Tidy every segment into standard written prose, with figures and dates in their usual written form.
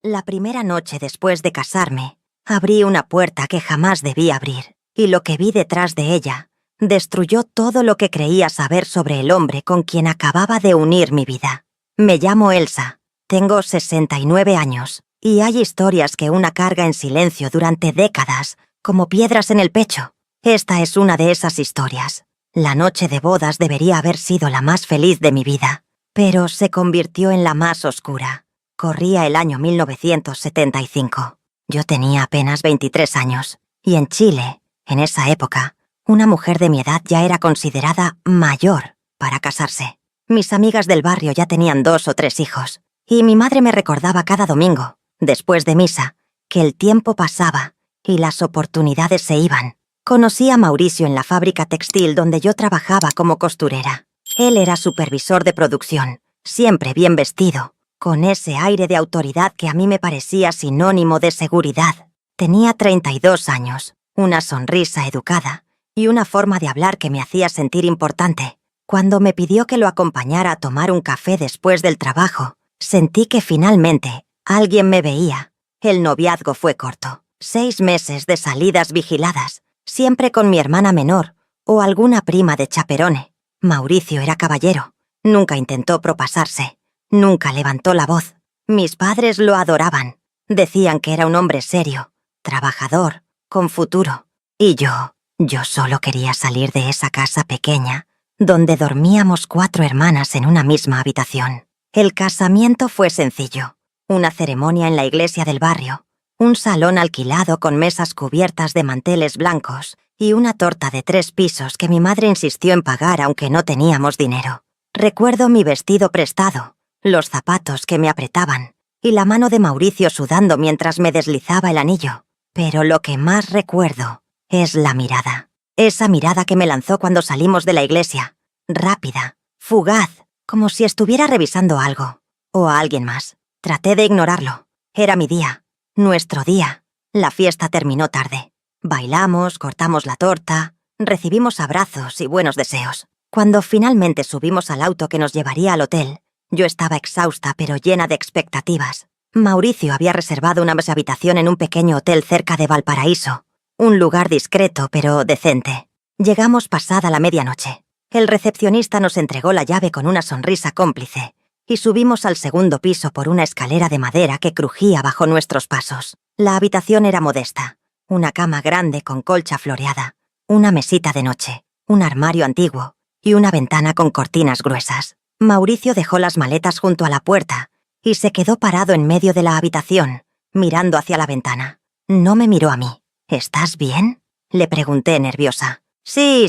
La primera noche después de casarme, abrí una puerta que jamás debí abrir, y lo que vi detrás de ella destruyó todo lo que creía saber sobre el hombre con quien acababa de unir mi vida. Me llamo Elsa, tengo 69 años, y hay historias que una carga en silencio durante décadas, como piedras en el pecho. Esta es una de esas historias. La noche de bodas debería haber sido la más feliz de mi vida, pero se convirtió en la más oscura. Corría el año 1975. Yo tenía apenas 23 años, y en Chile, en esa época, una mujer de mi edad ya era considerada mayor para casarse. Mis amigas del barrio ya tenían 2 o 3 hijos, y mi madre me recordaba cada domingo, después de misa, que el tiempo pasaba y las oportunidades se iban. Conocí a Mauricio en la fábrica textil donde yo trabajaba como costurera. Él era supervisor de producción, siempre bien vestido, con ese aire de autoridad que a mí me parecía sinónimo de seguridad. Tenía 32 años, una sonrisa educada y una forma de hablar que me hacía sentir importante. Cuando me pidió que lo acompañara a tomar un café después del trabajo, sentí que finalmente alguien me veía. El noviazgo fue corto, 6 meses de salidas vigiladas, siempre con mi hermana menor o alguna prima de chaperone. Mauricio era caballero, nunca intentó propasarse, nunca levantó la voz. Mis padres lo adoraban, decían que era un hombre serio, trabajador, con futuro. Y yo solo quería salir de esa casa pequeña, donde dormíamos 4 hermanas en una misma habitación. El casamiento fue sencillo, una ceremonia en la iglesia del barrio, un salón alquilado con mesas cubiertas de manteles blancos y una torta de 3 pisos que mi madre insistió en pagar aunque no teníamos dinero. Recuerdo mi vestido prestado, los zapatos que me apretaban y la mano de Mauricio sudando mientras me deslizaba el anillo. Pero lo que más recuerdo es la mirada. Esa mirada que me lanzó cuando salimos de la iglesia. Rápida, fugaz, como si estuviera revisando algo. O a alguien más. Traté de ignorarlo. Era mi día. Nuestro día. La fiesta terminó tarde. Bailamos, cortamos la torta, recibimos abrazos y buenos deseos. Cuando finalmente subimos al auto que nos llevaría al hotel, yo estaba exhausta pero llena de expectativas. Mauricio había reservado una habitación en un pequeño hotel cerca de Valparaíso. Un lugar discreto pero decente. Llegamos pasada la medianoche. El recepcionista nos entregó la llave con una sonrisa cómplice y subimos al segundo piso por una escalera de madera que crujía bajo nuestros pasos. La habitación era modesta. Una cama grande con colcha floreada, una mesita de noche, un armario antiguo y una ventana con cortinas gruesas. Mauricio dejó las maletas junto a la puerta y se quedó parado en medio de la habitación, mirando hacia la ventana. No me miró a mí. ¿Estás bien?, le pregunté nerviosa. Sí,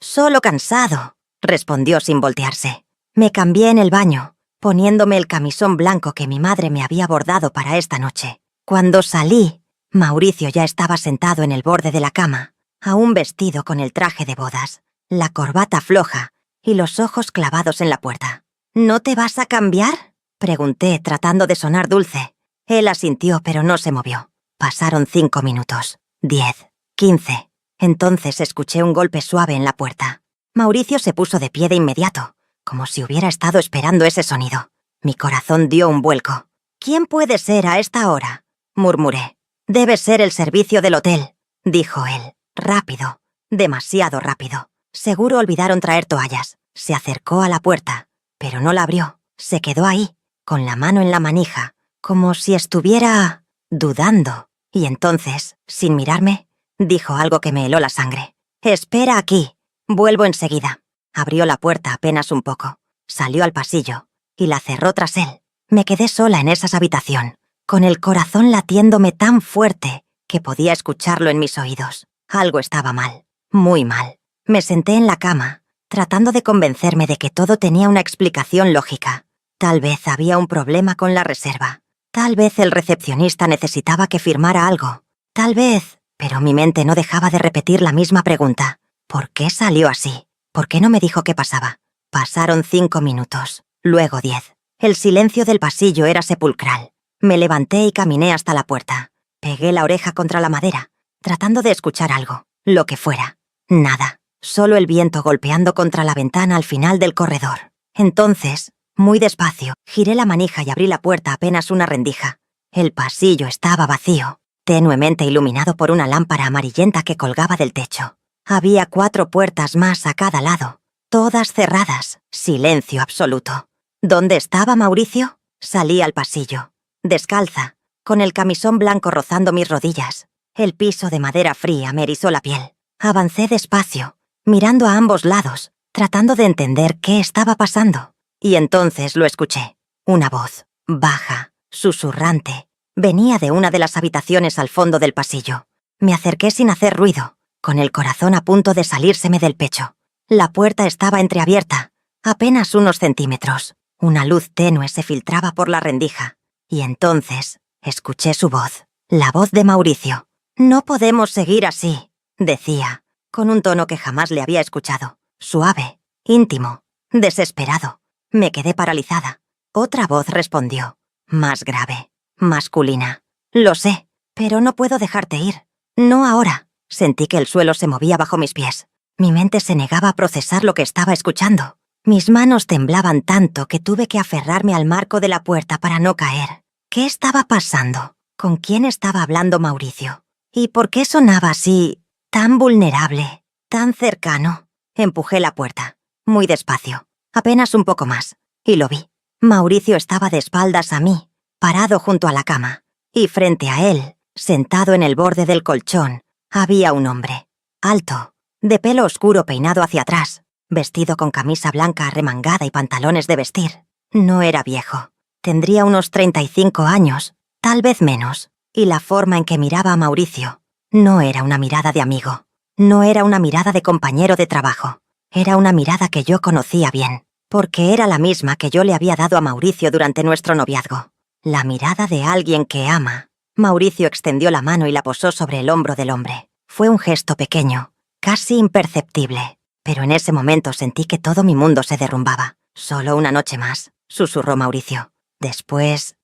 solo cansado, respondió sin voltearse. Me cambié en el baño, poniéndome el camisón blanco que mi madre me había bordado para esta noche. Cuando salí, Mauricio ya estaba sentado en el borde de la cama, aún vestido con el traje de bodas, la corbata floja y los ojos clavados en la puerta. ¿No te vas a cambiar?, pregunté tratando de sonar dulce. Él asintió pero no se movió. Pasaron 5 minutos, 10, 15. Entonces escuché un golpe suave en la puerta. Mauricio se puso de pie de inmediato, como si hubiera estado esperando ese sonido. Mi corazón dio un vuelco. ¿Quién puede ser a esta hora?, murmuré. Debe ser el servicio del hotel, dijo él. Rápido, demasiado rápido. Seguro olvidaron traer toallas. Se acercó a la puerta, pero no la abrió. Se quedó ahí, con la mano en la manija, como si estuviera dudando. Y entonces, sin mirarme, dijo algo que me heló la sangre. Espera aquí, vuelvo enseguida. Abrió la puerta apenas un poco, salió al pasillo y la cerró tras él. Me quedé sola en esa habitación, con el corazón latiéndome tan fuerte que podía escucharlo en mis oídos. Algo estaba mal, muy mal. Me senté en la cama, tratando de convencerme de que todo tenía una explicación lógica. Tal vez había un problema con la reserva. Tal vez el recepcionista necesitaba que firmara algo. Tal vez, pero mi mente no dejaba de repetir la misma pregunta. ¿Por qué salió así? ¿Por qué no me dijo qué pasaba? Pasaron 5 minutos, luego 10. El silencio del pasillo era sepulcral. Me levanté y caminé hasta la puerta. Pegué la oreja contra la madera, tratando de escuchar algo, lo que fuera. Nada, solo el viento golpeando contra la ventana al final del corredor. Entonces, muy despacio, giré la manija y abrí la puerta apenas una rendija. El pasillo estaba vacío, tenuemente iluminado por una lámpara amarillenta que colgaba del techo. Había 4 puertas más a cada lado, todas cerradas, silencio absoluto. ¿Dónde estaba Mauricio? Salí al pasillo, descalza, con el camisón blanco rozando mis rodillas. El piso de madera fría me erizó la piel. Avancé despacio, mirando a ambos lados, tratando de entender qué estaba pasando. Y entonces lo escuché. Una voz, baja, susurrante, venía de una de las habitaciones al fondo del pasillo. Me acerqué sin hacer ruido, con el corazón a punto de salírseme del pecho. La puerta estaba entreabierta, apenas unos centímetros. Una luz tenue se filtraba por la rendija. Y entonces escuché su voz, la voz de Mauricio. «No podemos seguir así», decía, con un tono que jamás le había escuchado. Suave, íntimo, desesperado. Me quedé paralizada. Otra voz respondió, más grave, masculina. «Lo sé, pero no puedo dejarte ir. No ahora». Sentí que el suelo se movía bajo mis pies. Mi mente se negaba a procesar lo que estaba escuchando. Mis manos temblaban tanto que tuve que aferrarme al marco de la puerta para no caer. ¿Qué estaba pasando? ¿Con quién estaba hablando Mauricio? ¿Y por qué sonaba así, tan vulnerable, tan cercano? Empujé la puerta, muy despacio, apenas un poco más, y lo vi. Mauricio estaba de espaldas a mí, parado junto a la cama, y frente a él, sentado en el borde del colchón, había un hombre, alto, de pelo oscuro peinado hacia atrás, vestido con camisa blanca arremangada y pantalones de vestir. No era viejo, tendría unos 35 años, tal vez menos, y la forma en que miraba a Mauricio no era una mirada de amigo, no era una mirada de compañero de trabajo, era una mirada que yo conocía bien, porque era la misma que yo le había dado a Mauricio durante nuestro noviazgo. La mirada de alguien que ama. Mauricio extendió la mano y la posó sobre el hombro del hombre. Fue un gesto pequeño, casi imperceptible, pero en ese momento sentí que todo mi mundo se derrumbaba. «Solo una noche más», susurró Mauricio. Después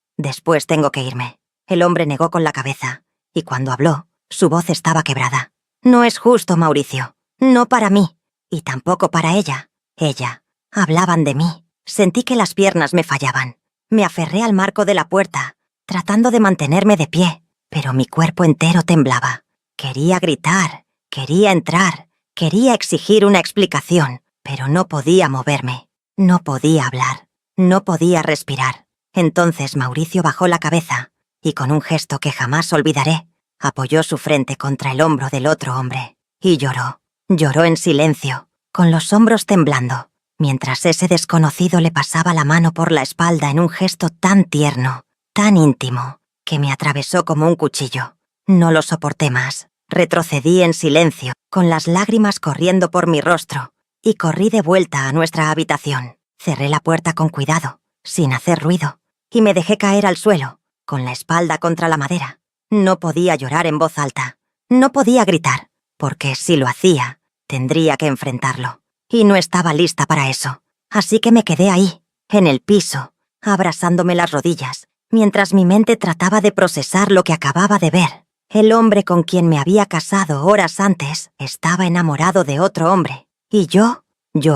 tengo que irme». El hombre negó con la cabeza, y cuando habló, su voz estaba quebrada. «No es justo, Mauricio. No para mí. Y tampoco para ella. Ella. Hablaban de mí». Sentí que las piernas me fallaban. Me aferré al marco de la puerta, tratando de mantenerme de pie, pero mi cuerpo entero temblaba. Quería gritar, quería entrar, quería exigir una explicación, pero no podía moverme, no podía hablar, no podía respirar. Entonces Mauricio bajó la cabeza y con un gesto que jamás olvidaré, apoyó su frente contra el hombro del otro hombre y lloró. Lloró en silencio, con los hombros temblando, mientras ese desconocido le pasaba la mano por la espalda en un gesto tan tierno, tan íntimo, que me atravesó como un cuchillo. No lo soporté más. Retrocedí en silencio, con las lágrimas corriendo por mi rostro, y corrí de vuelta a nuestra habitación. Cerré la puerta con cuidado, sin hacer ruido, y me dejé caer al suelo, con la espalda contra la madera. No podía llorar en voz alta, no podía gritar, porque si lo hacía, tendría que enfrentarlo, y no estaba lista para eso. Así que me quedé ahí, en el piso, abrazándome las rodillas, mientras mi mente trataba de procesar lo que acababa de ver. El hombre con quien me había casado horas antes estaba enamorado de otro hombre, y yo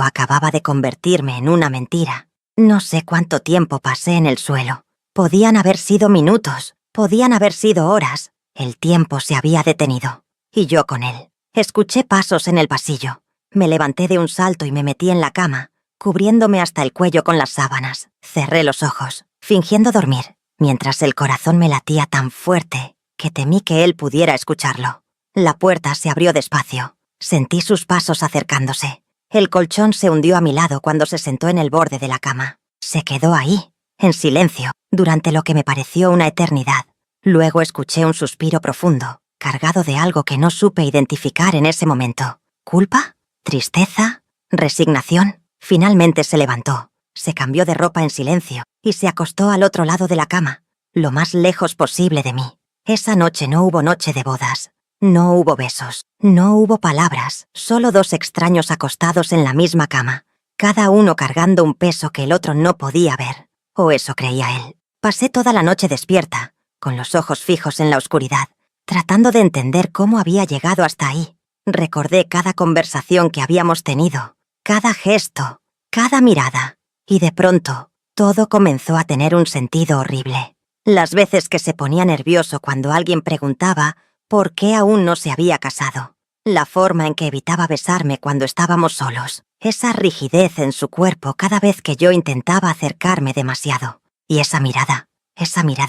acababa de convertirme en una mentira. No sé cuánto tiempo pasé en el suelo. Podían haber sido minutos, podían haber sido horas. El tiempo se había detenido, y yo con él. Escuché pasos en el pasillo. Me levanté de un salto y me metí en la cama, cubriéndome hasta el cuello con las sábanas. Cerré los ojos, fingiendo dormir, mientras el corazón me latía tan fuerte que temí que él pudiera escucharlo. La puerta se abrió despacio. Sentí sus pasos acercándose. El colchón se hundió a mi lado cuando se sentó en el borde de la cama. Se quedó ahí, en silencio, durante lo que me pareció una eternidad. Luego escuché un suspiro profundo, cargado de algo que no supe identificar en ese momento. ¿Culpa? ¿Tristeza? ¿Resignación? Finalmente se levantó, se cambió de ropa en silencio y se acostó al otro lado de la cama, lo más lejos posible de mí. Esa noche no hubo noche de bodas. No hubo besos, no hubo palabras, solo 2 extraños acostados en la misma cama, cada uno cargando un peso que el otro no podía ver, o eso creía él. Pasé toda la noche despierta, con los ojos fijos en la oscuridad, tratando de entender cómo había llegado hasta ahí. Recordé cada conversación que habíamos tenido, cada gesto, cada mirada, y de pronto, todo comenzó a tener un sentido horrible. Las veces que se ponía nervioso cuando alguien preguntaba por qué aún no se había casado. La forma en que evitaba besarme cuando estábamos solos. Esa rigidez en su cuerpo cada vez que yo intentaba acercarme demasiado. Y esa mirada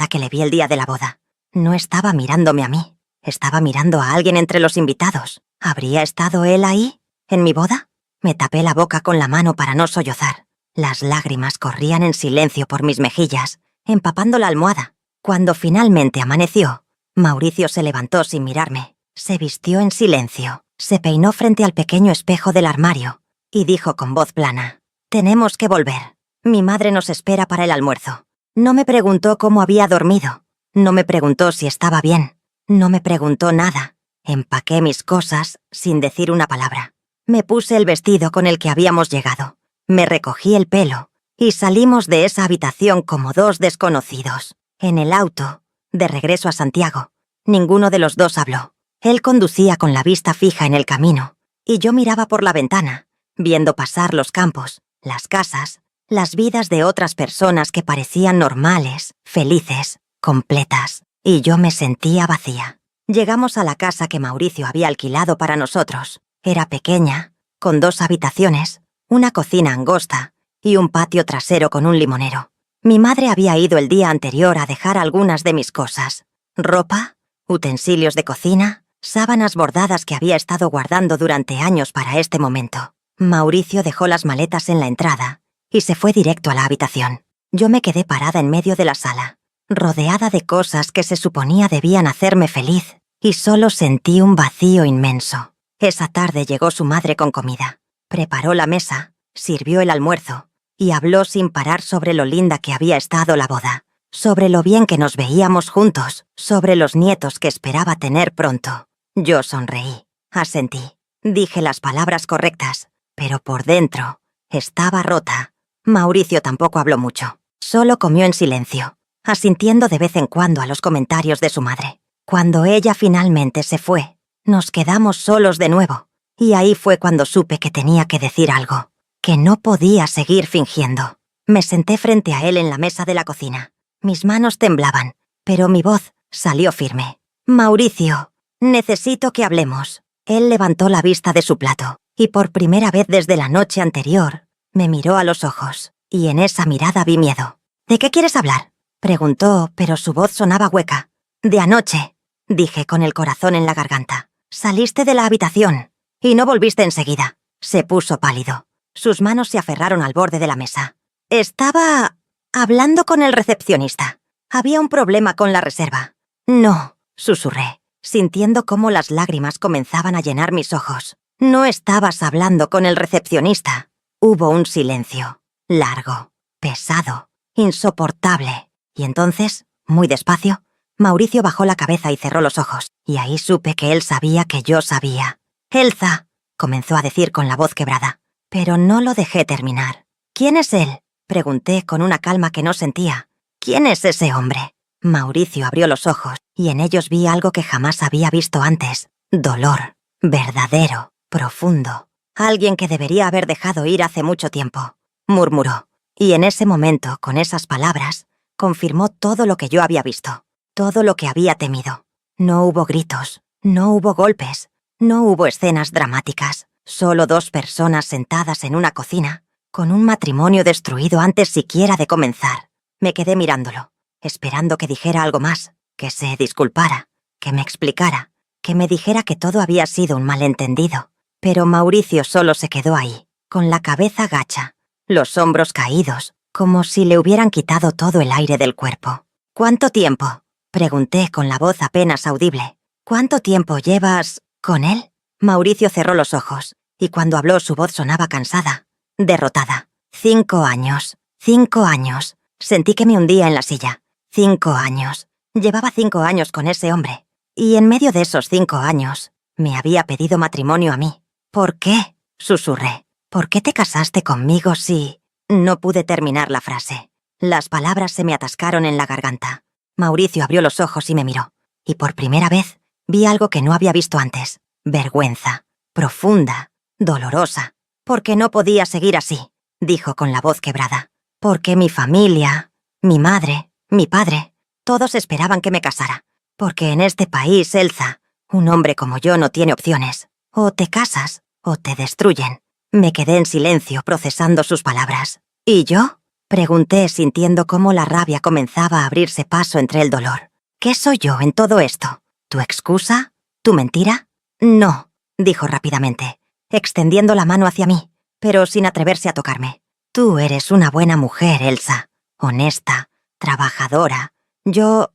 que le vi el día de la boda. No estaba mirándome a mí. Estaba mirando a alguien entre los invitados. ¿Habría estado él ahí? ¿En mi boda? Me tapé la boca con la mano para no sollozar. Las lágrimas corrían en silencio por mis mejillas, empapando la almohada. Cuando finalmente amaneció, Mauricio se levantó sin mirarme. Se vistió en silencio, se peinó frente al pequeño espejo del armario y dijo con voz plana: «Tenemos que volver. Mi madre nos espera para el almuerzo». No me preguntó cómo había dormido. No me preguntó si estaba bien. No me preguntó nada. Empaqué mis cosas sin decir una palabra. Me puse el vestido con el que habíamos llegado. Me recogí el pelo y salimos de esa habitación como dos desconocidos. En el auto, de regreso a Santiago, ninguno de los dos habló. Él conducía con la vista fija en el camino y yo miraba por la ventana, viendo pasar los campos, las casas, las vidas de otras personas que parecían normales, felices, completas, y yo me sentía vacía. Llegamos a la casa que Mauricio había alquilado para nosotros. Era pequeña, con 2 habitaciones, una cocina angosta y un patio trasero con un limonero. Mi madre había ido el día anterior a dejar algunas de mis cosas: ropa, utensilios de cocina, sábanas bordadas que había estado guardando durante años para este momento. Mauricio dejó las maletas en la entrada y se fue directo a la habitación. Yo me quedé parada en medio de la sala, rodeada de cosas que se suponía debían hacerme feliz, y solo sentí un vacío inmenso. Esa tarde llegó su madre con comida. Preparó la mesa, sirvió el almuerzo y habló sin parar sobre lo linda que había estado la boda, sobre lo bien que nos veíamos juntos, sobre los nietos que esperaba tener pronto. Yo sonreí, asentí, dije las palabras correctas, pero por dentro estaba rota. Mauricio tampoco habló mucho, solo comió en silencio, asintiendo de vez en cuando a los comentarios de su madre. Cuando ella finalmente se fue, nos quedamos solos de nuevo, y ahí fue cuando supe que tenía que decir algo, que no podía seguir fingiendo. Me senté frente a él en la mesa de la cocina. Mis manos temblaban, pero mi voz salió firme. «Mauricio, necesito que hablemos». Él levantó la vista de su plato, y por primera vez desde la noche anterior, me miró a los ojos, y en esa mirada vi miedo. «¿De qué quieres hablar?», preguntó, pero su voz sonaba hueca. «De anoche», dije con el corazón en la garganta. «Saliste de la habitación y no volviste enseguida». Se puso pálido. Sus manos se aferraron al borde de la mesa. «Estaba hablando con el recepcionista. Había un problema con la reserva». «No», susurré, sintiendo cómo las lágrimas comenzaban a llenar mis ojos. «No estabas hablando con el recepcionista». Hubo un silencio, largo, pesado, insoportable. Y entonces, muy despacio, Mauricio bajó la cabeza y cerró los ojos, y ahí supe que él sabía que yo sabía. «Elsa», comenzó a decir con la voz quebrada, pero no lo dejé terminar. «¿Quién es él?», pregunté con una calma que no sentía. «¿Quién es ese hombre?». Mauricio abrió los ojos, y en ellos vi algo que jamás había visto antes. Dolor, verdadero, profundo. Alguien que debería haber dejado ir hace mucho tiempo, murmuró. Y en ese momento, con esas palabras, confirmó todo lo que yo había visto, todo lo que había temido. No hubo gritos, no hubo golpes, no hubo escenas dramáticas, solo 2 personas sentadas en una cocina, con un matrimonio destruido antes siquiera de comenzar. Me quedé mirándolo, esperando que dijera algo más, que se disculpara, que me explicara, que me dijera que todo había sido un malentendido. Pero Mauricio solo se quedó ahí, con la cabeza gacha, los hombros caídos, como si le hubieran quitado todo el aire del cuerpo. «¿Cuánto tiempo?», pregunté con la voz apenas audible. «¿Cuánto tiempo llevas con él?». Mauricio cerró los ojos, y cuando habló su voz sonaba cansada, derrotada. 5 años, 5 años. Sentí que me hundía en la silla. 5 años. Llevaba 5 años con ese hombre, y en medio de esos 5 años, me había pedido matrimonio a mí. «¿Por qué?», susurré. «¿Por qué te casaste conmigo si...?» No pude terminar la frase. Las palabras se me atascaron en la garganta. Mauricio abrió los ojos y me miró. Y por primera vez vi algo que no había visto antes. Vergüenza. Profunda. Dolorosa. «Porque no podía seguir así», dijo con la voz quebrada. «Porque mi familia, mi madre, mi padre, Todos esperaban que me casara. Porque en este país, Elsa, un hombre como yo no tiene opciones. O te casas, o te destruyen. Me quedé en silencio procesando sus palabras. ¿Y yo? Pregunté sintiendo cómo la rabia comenzaba a abrirse paso entre el dolor. ¿Qué soy yo en todo esto? ¿Tu excusa? ¿Tu mentira? No, dijo rápidamente, extendiendo la mano hacia mí, pero sin atreverse a tocarme. Tú eres una buena mujer, Elsa. Honesta, trabajadora. Yo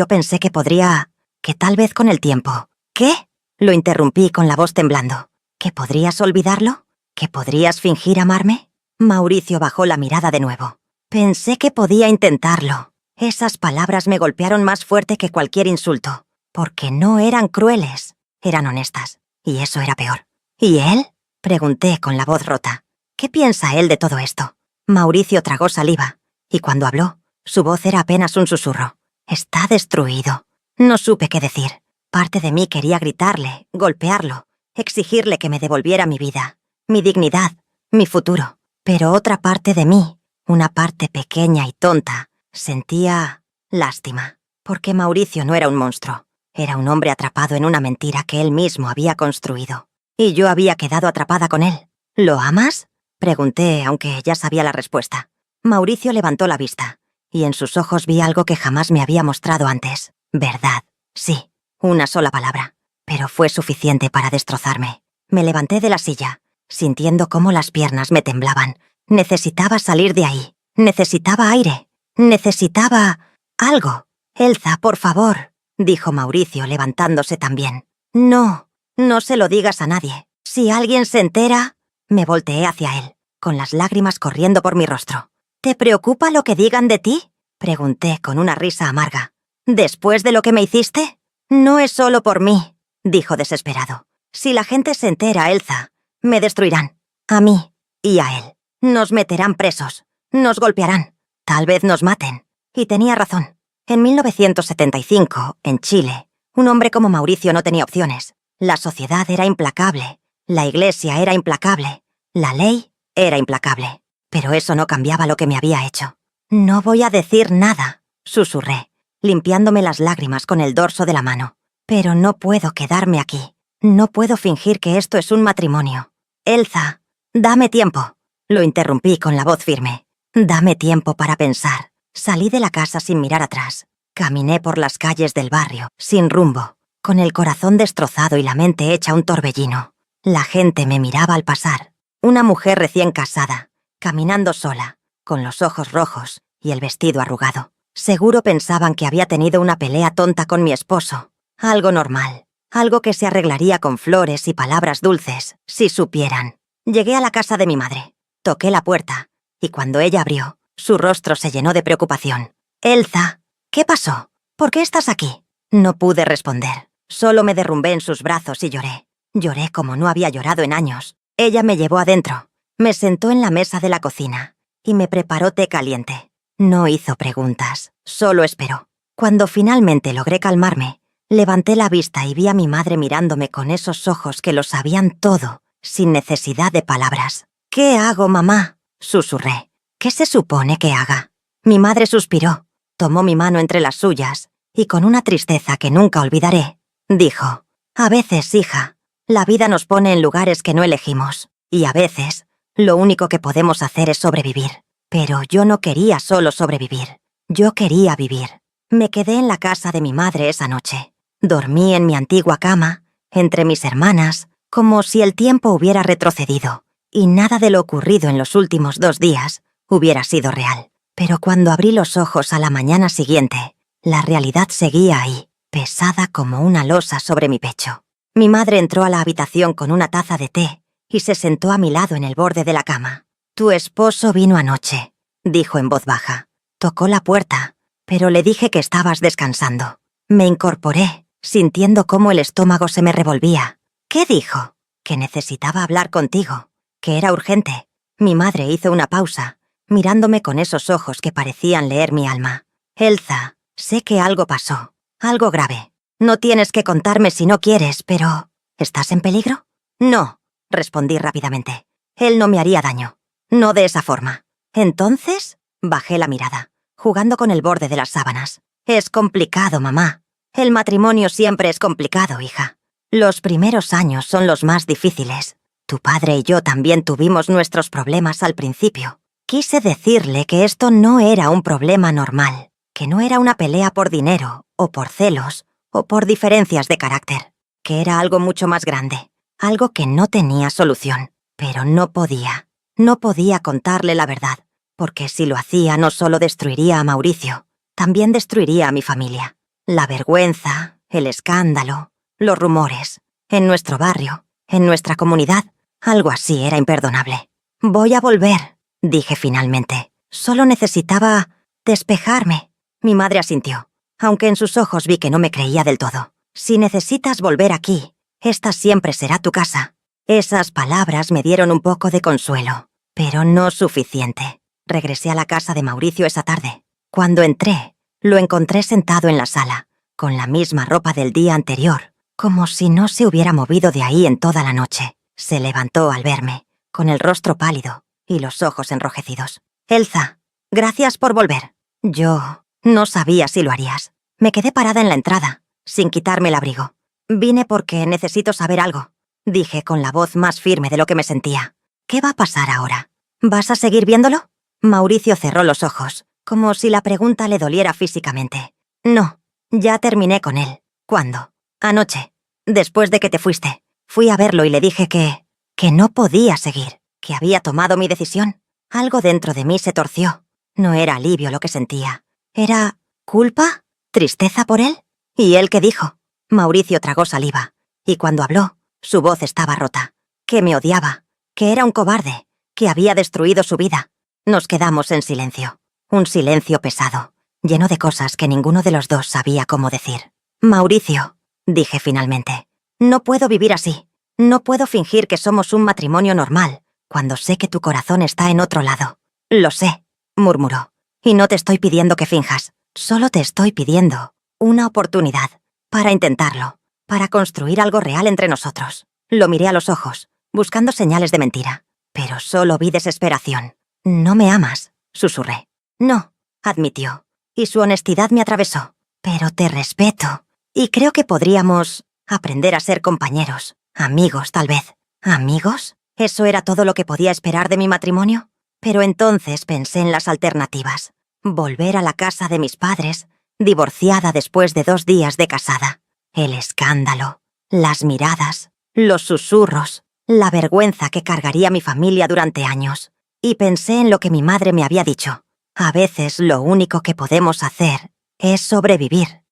pensé que que tal vez con el tiempo. ¿Qué? Lo interrumpí con la voz temblando. ¿Que podrías olvidarlo? ¿Que podrías fingir amarme? Mauricio bajó la mirada de nuevo. Pensé que podía intentarlo. Esas palabras me golpearon más fuerte que cualquier insulto, porque no eran crueles, eran honestas, y eso era peor. ¿Y él? Pregunté con la voz rota. ¿Qué piensa él de todo esto? Mauricio tragó saliva, y cuando habló, su voz era apenas un susurro. Está destruido. No supe qué decir. Parte de mí quería gritarle, golpearlo, exigirle que me devolviera mi vida, mi dignidad, mi futuro. Pero otra parte de mí, una parte pequeña y tonta, sentía lástima, porque Mauricio no era un monstruo. Era un hombre atrapado en una mentira que él mismo había construido. Y yo había quedado atrapada con él. ¿Lo amas? Pregunté, aunque ya sabía la respuesta. Mauricio levantó la vista, y en sus ojos vi algo que jamás me había mostrado antes. Verdad, sí, una sola palabra. Pero fue suficiente para destrozarme. Me levanté de la silla, sintiendo cómo las piernas me temblaban. Necesitaba salir de ahí. Necesitaba aire. Necesitaba algo. Elsa, por favor, dijo Mauricio levantándose también. No, no se lo digas a nadie. Si alguien se entera... Me volteé hacia él, con las lágrimas corriendo por mi rostro. ¿Te preocupa lo que digan de ti? Pregunté con una risa amarga. ¿Después de lo que me hiciste? No es solo por mí, dijo desesperado. Si la gente se entera, Elsa, me destruirán. A mí y a él. Nos meterán presos. Nos golpearán. Tal vez nos maten. Y tenía razón. En 1975, en Chile, un hombre como Mauricio no tenía opciones. La sociedad era implacable. La iglesia era implacable. La ley era implacable. Pero eso no cambiaba lo que me había hecho. No voy a decir nada, susurré, limpiándome las lágrimas con el dorso de la mano. Pero no puedo quedarme aquí. No puedo fingir que esto es un matrimonio. Elsa, dame tiempo. Lo interrumpí con la voz firme. Dame tiempo para pensar. Salí de la casa sin mirar atrás. Caminé por las calles del barrio, sin rumbo, con el corazón destrozado y la mente hecha un torbellino. La gente me miraba al pasar. Una mujer recién casada, caminando sola, con los ojos rojos y el vestido arrugado. Seguro pensaban que había tenido una pelea tonta con mi esposo. Algo normal. Algo que se arreglaría con flores y palabras dulces, si supieran. Llegué a la casa de mi madre. Toqué la puerta, y cuando ella abrió, su rostro se llenó de preocupación. «Elsa, ¿qué pasó? ¿Por qué estás aquí?» No pude responder. Solo me derrumbé en sus brazos y lloré. Lloré como no había llorado en años. Ella me llevó adentro, me sentó en la mesa de la cocina y me preparó té caliente. No hizo preguntas, solo esperó. Cuando finalmente logré calmarme, levanté la vista y vi a mi madre mirándome con esos ojos que lo sabían todo, sin necesidad de palabras. «¿Qué hago, mamá?», susurré. «¿Qué se supone que haga?». Mi madre suspiró, tomó mi mano entre las suyas y con una tristeza que nunca olvidaré, dijo: «A veces, hija, la vida nos pone en lugares que no elegimos, y a veces lo único que podemos hacer es sobrevivir. Pero yo no quería solo sobrevivir, yo quería vivir». Me quedé en la casa de mi madre esa noche. Dormí en mi antigua cama, entre mis hermanas, como si el tiempo hubiera retrocedido, y nada de lo ocurrido en los últimos 2 días hubiera sido real. Pero cuando abrí los ojos a la mañana siguiente, la realidad seguía ahí, pesada como una losa sobre mi pecho. Mi madre entró a la habitación con una taza de té y se sentó a mi lado en el borde de la cama. «Tu esposo vino anoche», dijo en voz baja. Tocó la puerta, pero le dije que estabas descansando. Me incorporé, sintiendo cómo el estómago se me revolvía. «¿Qué dijo?» «Que necesitaba hablar contigo, que era urgente». Mi madre hizo una pausa, mirándome con esos ojos que parecían leer mi alma. «Elsa, sé que algo pasó, algo grave. No tienes que contarme si no quieres, pero... ¿Estás en peligro?» «No», respondí rápidamente. «Él no me haría daño. No de esa forma». «Entonces...», bajé la mirada, jugando con el borde de las sábanas. Es complicado, mamá. El matrimonio siempre es complicado, hija. Los primeros años son los más difíciles. Tu padre y yo también tuvimos nuestros problemas al principio. Quise decirle que esto no era un problema normal, que no era una pelea por dinero, o por celos, o por diferencias de carácter, que era algo mucho más grande, algo que no tenía solución. Pero no podía contarle la verdad, porque si lo hacía no solo destruiría a Mauricio, también destruiría a mi familia. La vergüenza, el escándalo, los rumores, en nuestro barrio, en nuestra comunidad, algo así era imperdonable. Voy a volver, dije finalmente. Solo necesitaba despejarme. Mi madre asintió, aunque en sus ojos vi que no me creía del todo. Si necesitas volver aquí, esta siempre será tu casa. Esas palabras me dieron un poco de consuelo, pero no suficiente. Regresé a la casa de Mauricio esa tarde. Cuando entré, lo encontré sentado en la sala, con la misma ropa del día anterior, como si no se hubiera movido de ahí en toda la noche. Se levantó al verme, con el rostro pálido y los ojos enrojecidos. Elsa, gracias por volver. Yo no sabía si lo harías. Me quedé parada en la entrada, sin quitarme el abrigo. Vine porque necesito saber algo, dije con la voz más firme de lo que me sentía. ¿Qué va a pasar ahora? ¿Vas a seguir viéndolo? Mauricio cerró los ojos, como si la pregunta le doliera físicamente. No, ya terminé con él. ¿Cuándo? Anoche, después de que te fuiste. Fui a verlo y le dije que no podía seguir, que había tomado mi decisión. Algo dentro de mí se torció. No era alivio lo que sentía. ¿Era culpa? ¿Tristeza por él? ¿Y él qué dijo? Mauricio tragó saliva, y cuando habló, su voz estaba rota. Que me odiaba, que era un cobarde, que había destruido su vida. Nos quedamos en silencio. Un silencio pesado, lleno de cosas que ninguno de los dos sabía cómo decir. Mauricio, dije finalmente, no puedo vivir así. No puedo fingir que somos un matrimonio normal, cuando sé que tu corazón está en otro lado. Lo sé, murmuró. Y no te estoy pidiendo que finjas. Solo te estoy pidiendo una oportunidad para intentarlo, para construir algo real entre nosotros. Lo miré a los ojos, buscando señales de mentira, pero solo vi desesperación. No me amas, susurré. No, admitió, y su honestidad me atravesó. Pero te respeto, y creo que podríamos aprender a ser compañeros, amigos tal vez. ¿Amigos? ¿Eso era todo lo que podía esperar de mi matrimonio? Pero entonces pensé en las alternativas. Volver a la casa de mis padres, divorciada después de 2 días de casada. El escándalo, las miradas, los susurros, la vergüenza que cargaría mi familia durante años. Y pensé en lo que mi madre me había dicho. A veces lo único que podemos hacer es sobrevivir.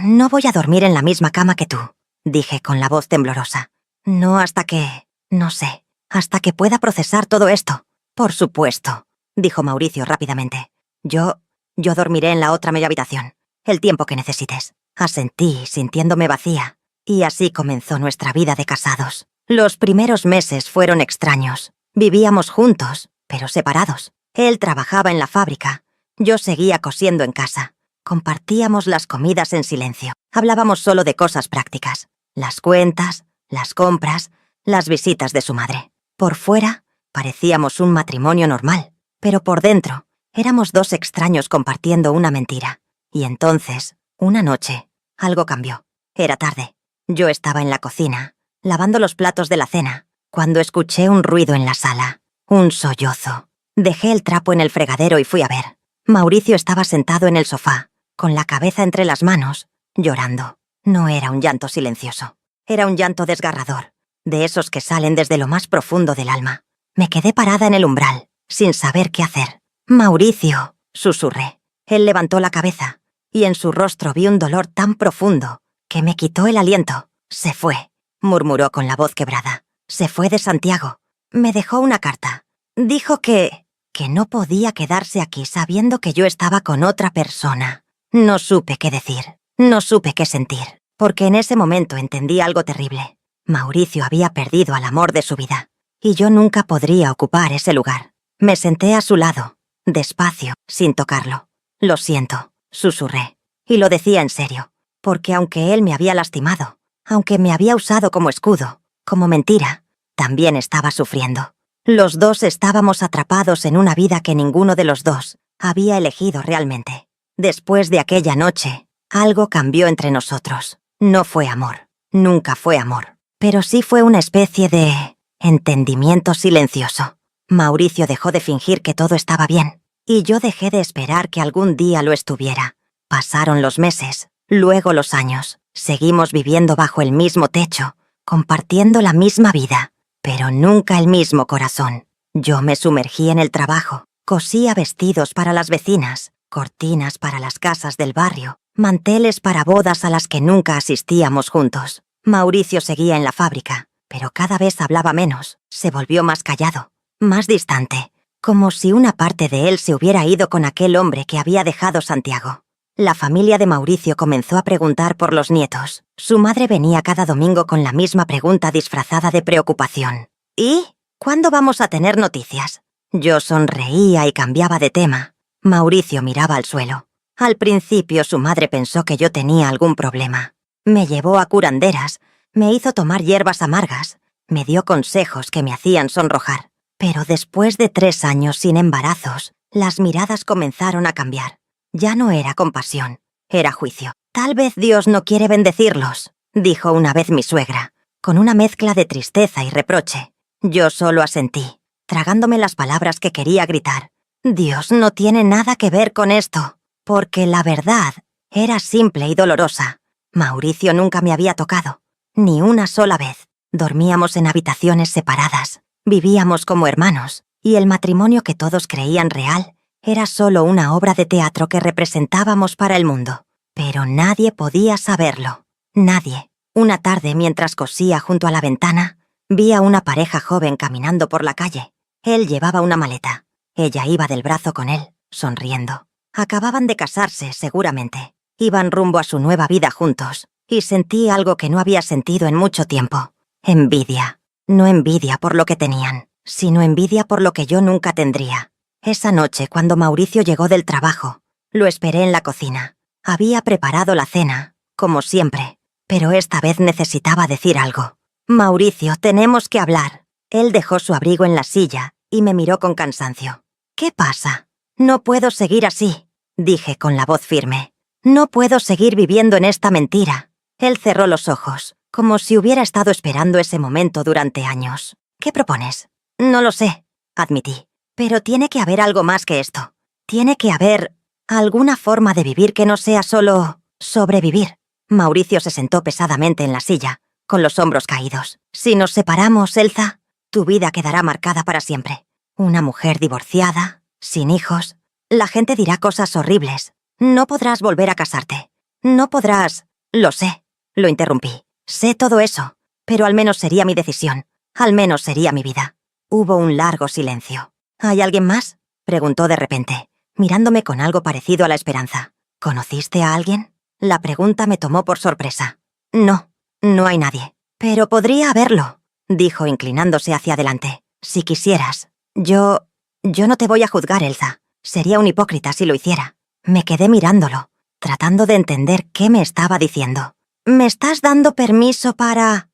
No voy a dormir en la misma cama que tú, dije con la voz temblorosa. No hasta que... no sé, hasta que pueda procesar todo esto. Por supuesto, dijo Mauricio rápidamente. Yo dormiré en la otra media habitación, el tiempo que necesites. Asentí, sintiéndome vacía, y así comenzó nuestra vida de casados. Los primeros meses fueron extraños. Vivíamos juntos, pero separados. Él trabajaba en la fábrica, yo seguía cosiendo en casa. Compartíamos las comidas en silencio. Hablábamos solo de cosas prácticas. Las cuentas, las compras, las visitas de su madre. Por fuera, parecíamos un matrimonio normal, pero por dentro, éramos 2 extraños compartiendo una mentira. Y entonces, una noche, algo cambió. Era tarde. Yo estaba en la cocina, lavando los platos de la cena, cuando escuché un ruido en la sala. Un sollozo. Dejé el trapo en el fregadero y fui a ver. Mauricio estaba sentado en el sofá, con la cabeza entre las manos, llorando. No era un llanto silencioso. Era un llanto desgarrador, de esos que salen desde lo más profundo del alma. Me quedé parada en el umbral, sin saber qué hacer. «Mauricio», susurré. Él levantó la cabeza, y en su rostro vi un dolor tan profundo que me quitó el aliento. «Se fue», murmuró con la voz quebrada. «Se fue de Santiago. Me dejó una carta. Dijo que no podía quedarse aquí sabiendo que yo estaba con otra persona». No supe qué decir, no supe qué sentir, porque en ese momento entendí algo terrible. Mauricio había perdido al amor de su vida, y yo nunca podría ocupar ese lugar. Me senté a su lado, despacio, sin tocarlo. «Lo siento», susurré, y lo decía en serio, porque aunque él me había lastimado, aunque me había usado como escudo, como mentira, también estaba sufriendo. Los dos estábamos atrapados en una vida que ninguno de los dos había elegido realmente. Después de aquella noche, algo cambió entre nosotros. No fue amor, nunca fue amor, pero sí fue una especie de entendimiento silencioso. Mauricio dejó de fingir que todo estaba bien, y yo dejé de esperar que algún día lo estuviera. Pasaron los meses, luego los años. Seguimos viviendo bajo el mismo techo, compartiendo la misma vida, pero nunca el mismo corazón. Yo me sumergí en el trabajo, cosía vestidos para las vecinas, cortinas para las casas del barrio, manteles para bodas a las que nunca asistíamos juntos. Mauricio seguía en la fábrica, pero cada vez hablaba menos, se volvió más callado, más distante, como si una parte de él se hubiera ido con aquel hombre que había dejado Santiago. La familia de Mauricio comenzó a preguntar por los nietos. Su madre venía cada domingo con la misma pregunta disfrazada de preocupación. ¿Y cuándo vamos a tener noticias? Yo sonreía y cambiaba de tema. Mauricio miraba al suelo. Al principio su madre pensó que yo tenía algún problema. Me llevó a curanderas, me hizo tomar hierbas amargas, me dio consejos que me hacían sonrojar. Pero después de 3 años sin embarazos, las miradas comenzaron a cambiar. Ya no era compasión, era juicio. Tal vez Dios no quiere bendecirlos, dijo una vez mi suegra, con una mezcla de tristeza y reproche. Yo solo asentí, tragándome las palabras que quería gritar. Dios no tiene nada que ver con esto, porque la verdad era simple y dolorosa. Mauricio nunca me había tocado, ni una sola vez. Dormíamos en habitaciones separadas, vivíamos como hermanos, y el matrimonio que todos creían real era solo una obra de teatro que representábamos para el mundo. Pero nadie podía saberlo. Nadie. Una tarde, mientras cosía junto a la ventana, vi a una pareja joven caminando por la calle. Él llevaba una maleta. Ella iba del brazo con él, sonriendo. Acababan de casarse, seguramente. Iban rumbo a su nueva vida juntos, y sentí algo que no había sentido en mucho tiempo. Envidia. No envidia por lo que tenían, sino envidia por lo que yo nunca tendría. Esa noche, cuando Mauricio llegó del trabajo, lo esperé en la cocina. Había preparado la cena, como siempre, pero esta vez necesitaba decir algo. «Mauricio, tenemos que hablar». Él dejó su abrigo en la silla y me miró con cansancio. «¿Qué pasa?» «No puedo seguir así», dije con la voz firme. «No puedo seguir viviendo en esta mentira». Él cerró los ojos, como si hubiera estado esperando ese momento durante años. «¿Qué propones?» «No lo sé», admití. «Pero tiene que haber algo más que esto. Tiene que haber alguna forma de vivir que no sea solo sobrevivir». Mauricio se sentó pesadamente en la silla, con los hombros caídos. «Si nos separamos, Elsa, tu vida quedará marcada para siempre. Una mujer divorciada, sin hijos. La gente dirá cosas horribles. No podrás volver a casarte. No podrás...» «Lo sé», lo interrumpí. «Sé todo eso, pero al menos sería mi decisión. Al menos sería mi vida». Hubo un largo silencio. «¿Hay alguien más?», preguntó de repente, mirándome con algo parecido a la esperanza. «¿Conociste a alguien?». La pregunta me tomó por sorpresa. «No, no hay nadie». «Pero podría haberlo», dijo inclinándose hacia adelante. «Si quisieras. Yo no te voy a juzgar, Elsa. Sería un hipócrita si lo hiciera». Me quedé mirándolo, tratando de entender qué me estaba diciendo. «Me estás dando permiso para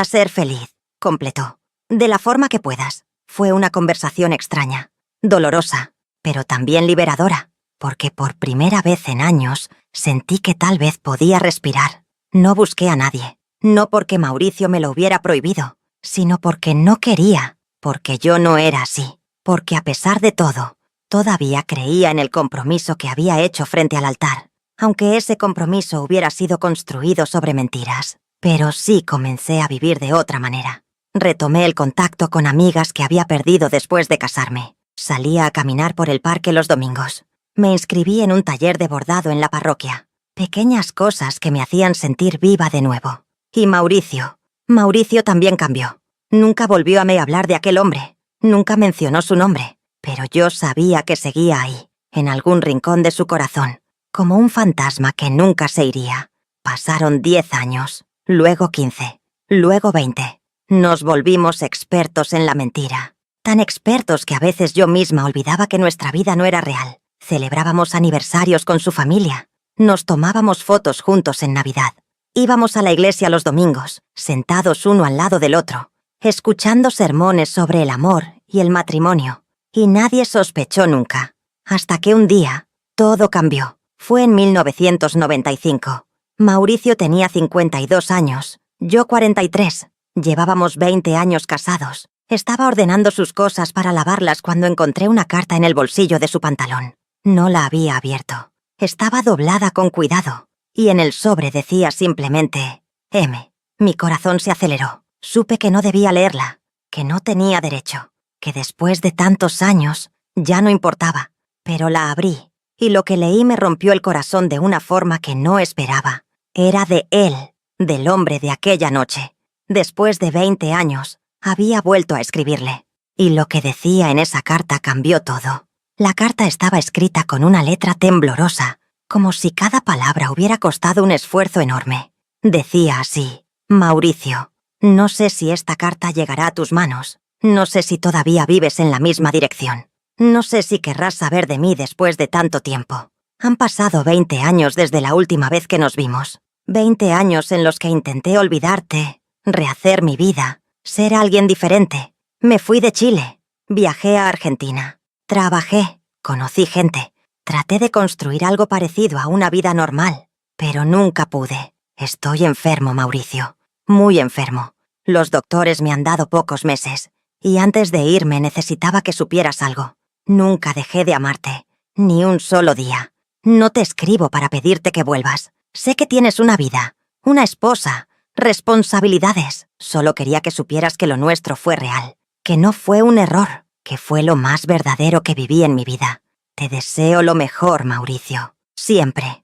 ser feliz», completó. «De la forma que puedas». Fue una conversación extraña, dolorosa, pero también liberadora, porque por primera vez en años sentí que tal vez podía respirar. No busqué a nadie, no porque Mauricio me lo hubiera prohibido, sino porque no quería, porque yo no era así, porque a pesar de todo, todavía creía en el compromiso que había hecho frente al altar, aunque ese compromiso hubiera sido construido sobre mentiras. Pero sí comencé a vivir de otra manera. Retomé el contacto con amigas que había perdido después de casarme. Salía a caminar por el parque los domingos. Me inscribí en un taller de bordado en la parroquia. Pequeñas cosas que me hacían sentir viva de nuevo. Y Mauricio también cambió. Nunca volvió a me hablar de aquel hombre. Nunca mencionó su nombre. Pero yo sabía que seguía ahí, en algún rincón de su corazón, como un fantasma que nunca se iría. Pasaron 10 años, luego 15, luego 20. Nos volvimos expertos en la mentira. Tan expertos que a veces yo misma olvidaba que nuestra vida no era real. Celebrábamos aniversarios con su familia. Nos tomábamos fotos juntos en Navidad. Íbamos a la iglesia los domingos, sentados uno al lado del otro, escuchando sermones sobre el amor y el matrimonio. Y nadie sospechó nunca. Hasta que un día, todo cambió. Fue en 1995. Mauricio tenía 52 años, yo 43. Llevábamos 20 años casados. Estaba ordenando sus cosas para lavarlas cuando encontré una carta en el bolsillo de su pantalón. No la había abierto. Estaba doblada con cuidado, y en el sobre decía simplemente M. Mi corazón se aceleró. Supe que no debía leerla, que no tenía derecho, que después de tantos años ya no importaba. Pero la abrí, y lo que leí me rompió el corazón de una forma que no esperaba. Era de él, del hombre de aquella noche. Después de 20 años, había vuelto a escribirle. Y lo que decía en esa carta cambió todo. La carta estaba escrita con una letra temblorosa, como si cada palabra hubiera costado un esfuerzo enorme. Decía así: Mauricio, no sé si esta carta llegará a tus manos. No sé si todavía vives en la misma dirección. No sé si querrás saber de mí después de tanto tiempo. Han pasado 20 años desde la última vez que nos vimos. 20 años en los que intenté olvidarte, rehacer mi vida, ser alguien diferente. Me fui de Chile, viajé a Argentina, trabajé, conocí gente, traté de construir algo parecido a una vida normal, pero nunca pude. Estoy enfermo, Mauricio, muy enfermo. Los doctores me han dado pocos meses, y antes de irme necesitaba que supieras algo. Nunca dejé de amarte, ni un solo día. No te escribo para pedirte que vuelvas. Sé que tienes una vida, una esposa, responsabilidades. Solo quería que supieras que lo nuestro fue real, que no fue un error, que fue lo más verdadero que viví en mi vida. Te deseo lo mejor, Mauricio. Siempre.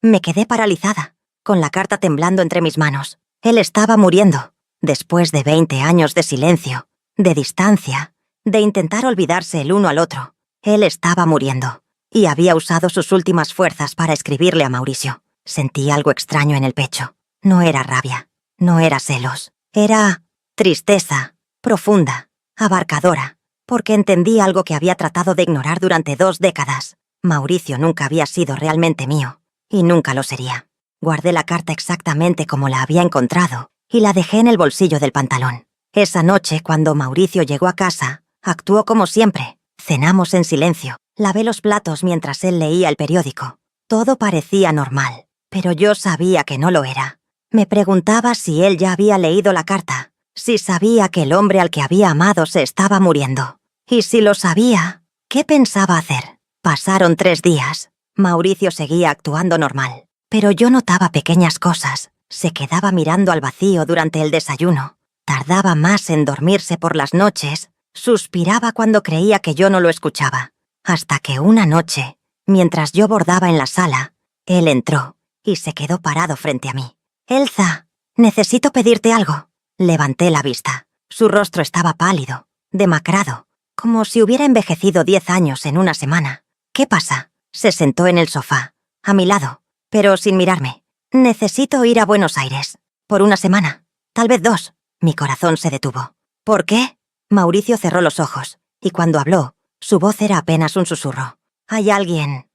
Me quedé paralizada, con la carta temblando entre mis manos. Él estaba muriendo. Después de 20 años de silencio, de distancia, de intentar olvidarse el uno al otro, él estaba muriendo. Y había usado sus últimas fuerzas para escribirle a Mauricio. Sentí algo extraño en el pecho. No era rabia, no era celos. Era tristeza, profunda, abarcadora, porque entendí algo que había tratado de ignorar durante 2 décadas. Mauricio nunca había sido realmente mío, y nunca lo sería. Guardé la carta exactamente como la había encontrado, y la dejé en el bolsillo del pantalón. Esa noche, cuando Mauricio llegó a casa, actuó como siempre. Cenamos en silencio. Lavé los platos mientras él leía el periódico. Todo parecía normal, pero yo sabía que no lo era. Me preguntaba si él ya había leído la carta, si sabía que el hombre al que había amado se estaba muriendo. Y si lo sabía, ¿qué pensaba hacer? Pasaron 3 días. Mauricio seguía actuando normal, pero yo notaba pequeñas cosas. Se quedaba mirando al vacío durante el desayuno. Tardaba más en dormirse por las noches. Suspiraba cuando creía que yo no lo escuchaba. Hasta que una noche, mientras yo bordaba en la sala, él entró y se quedó parado frente a mí. «Elsa, necesito pedirte algo». Levanté la vista. Su rostro estaba pálido, demacrado, como si hubiera envejecido 10 años en una semana. «¿Qué pasa?». Se sentó en el sofá, a mi lado, pero sin mirarme. «Necesito ir a Buenos Aires. Por una semana. Tal vez 2». Mi corazón se detuvo. «¿Por qué?». Mauricio cerró los ojos, y cuando habló, su voz era apenas un susurro. «Hay alguien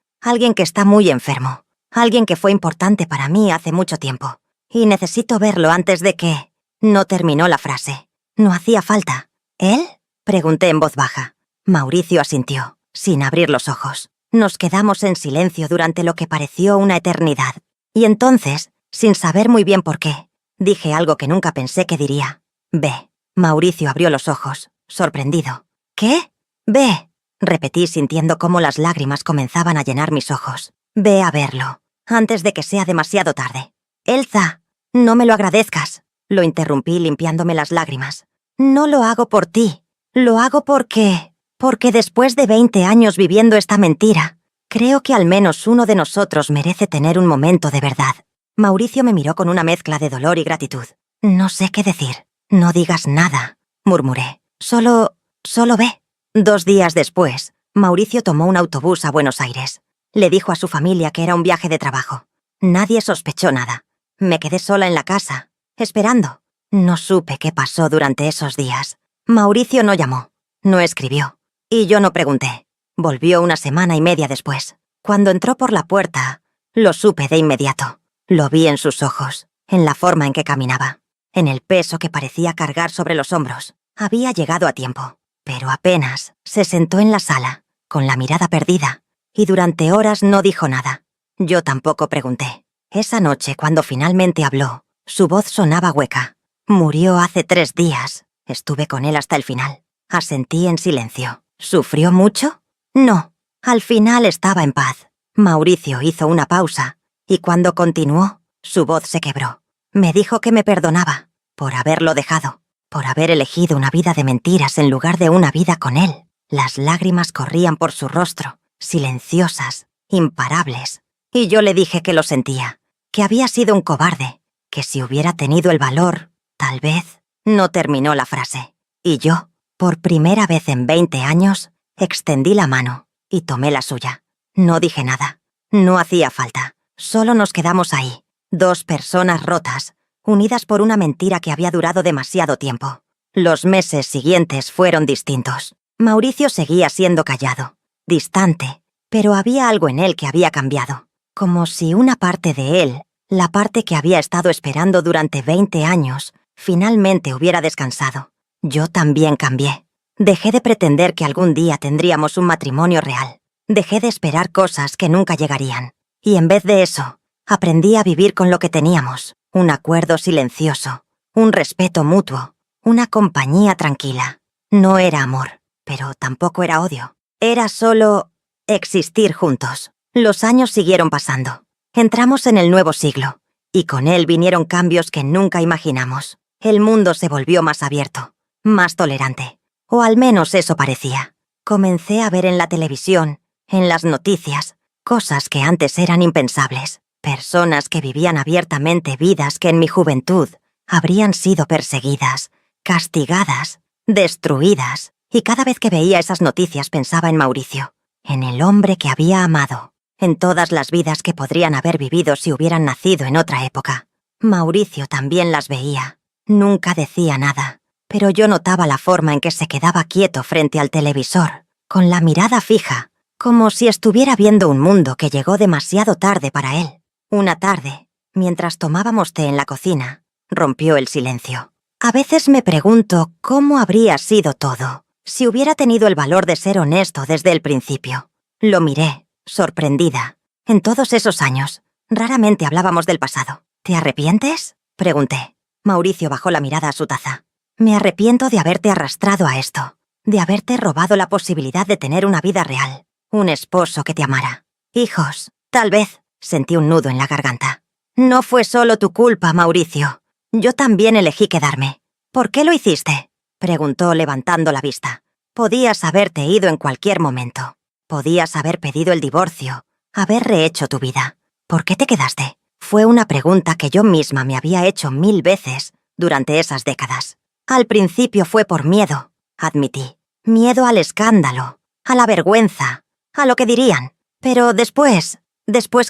que está muy enfermo. Alguien que fue importante para mí hace mucho tiempo. Y necesito verlo antes de que...». No terminó la frase. No hacía falta. «¿Él?», pregunté en voz baja. Mauricio asintió, sin abrir los ojos. Nos quedamos en silencio durante lo que pareció una eternidad. Y entonces, sin saber muy bien por qué, dije algo que nunca pensé que diría. «Ve». Mauricio abrió los ojos, sorprendido. «¿Qué?». «Ve», repetí sintiendo cómo las lágrimas comenzaban a llenar mis ojos. «Ve a verlo, antes de que sea demasiado tarde». «Elsa, no me lo agradezcas», lo interrumpí limpiándome las lágrimas. «No lo hago por ti, lo hago porque después de 20 años viviendo esta mentira, creo que al menos uno de nosotros merece tener un momento de verdad». Mauricio me miró con una mezcla de dolor y gratitud. «No sé qué decir». «No digas nada», murmuré. Solo ve». 2 días después, Mauricio tomó un autobús a Buenos Aires. Le dijo a su familia que era un viaje de trabajo. Nadie sospechó nada. Me quedé sola en la casa, esperando. No supe qué pasó durante esos días. Mauricio no llamó, no escribió, y yo no pregunté. Volvió 1 semana y media después. Cuando entró por la puerta, lo supe de inmediato. Lo vi en sus ojos, en la forma en que caminaba, en el peso que parecía cargar sobre los hombros. Había llegado a tiempo, pero apenas se sentó en la sala, con la mirada perdida. y durante horas no dijo nada. Yo tampoco pregunté. Esa noche, cuando finalmente habló, su voz sonaba hueca. Murió hace 3 días. Estuve con él hasta el final. Asentí en silencio. ¿Sufrió mucho? No. Al final estaba en paz. Mauricio hizo una pausa, y cuando continuó, su voz se quebró. Me dijo que me perdonaba por haberlo dejado, por haber elegido una vida de mentiras en lugar de una vida con él. Las lágrimas corrían por su rostro, silenciosas, imparables. Y yo le dije que lo sentía, que había sido un cobarde, que si hubiera tenido el valor, tal vez. No terminó la frase. Y yo, por primera vez en 20 años, extendí la mano y tomé la suya. No dije nada. No hacía falta. Solo nos quedamos ahí, 2 personas rotas, unidas por una mentira que había durado demasiado tiempo. Los meses siguientes fueron distintos. Mauricio seguía siendo callado, distante, pero había algo en él que había cambiado. Como si una parte de él, la parte que había estado esperando durante 20 años, finalmente hubiera descansado. Yo también cambié. Dejé de pretender que algún día tendríamos un matrimonio real. Dejé de esperar cosas que nunca llegarían. Y en vez de eso, aprendí a vivir con lo que teníamos. Un acuerdo silencioso, un respeto mutuo, una compañía tranquila. No era amor, pero tampoco era odio. Era solo existir juntos. Los años siguieron pasando. Entramos en el nuevo siglo, y con él vinieron cambios que nunca imaginamos. El mundo se volvió más abierto, más tolerante, o al menos eso parecía. Comencé a ver en la televisión, en las noticias, cosas que antes eran impensables. Personas que vivían abiertamente vidas que en mi juventud habrían sido perseguidas, castigadas, destruidas. Y cada vez que veía esas noticias pensaba en Mauricio, en el hombre que había amado, en todas las vidas que podrían haber vivido si hubieran nacido en otra época. Mauricio también las veía. Nunca decía nada, pero yo notaba la forma en que se quedaba quieto frente al televisor, con la mirada fija, como si estuviera viendo un mundo que llegó demasiado tarde para él. Una tarde, mientras tomábamos té en la cocina, rompió el silencio. A veces me pregunto cómo habría sido todo si hubiera tenido el valor de ser honesto desde el principio. Lo miré, sorprendida. En todos esos años, raramente hablábamos del pasado. ¿Te arrepientes?, pregunté. Mauricio bajó la mirada a su taza. Me arrepiento de haberte arrastrado a esto, de haberte robado la posibilidad de tener una vida real, un esposo que te amara. Hijos, tal vez. Sentí un nudo en la garganta. No fue solo tu culpa, Mauricio. Yo también elegí quedarme. ¿Por qué lo hiciste?, preguntó levantando la vista. Podías haberte ido en cualquier momento. Podías haber pedido el divorcio, haber rehecho tu vida. ¿Por qué te quedaste? Fue una pregunta que yo misma me había hecho 1000 veces durante esas décadas. Al principio fue por miedo, admití. Miedo al escándalo, a la vergüenza, a lo que dirían. Pero después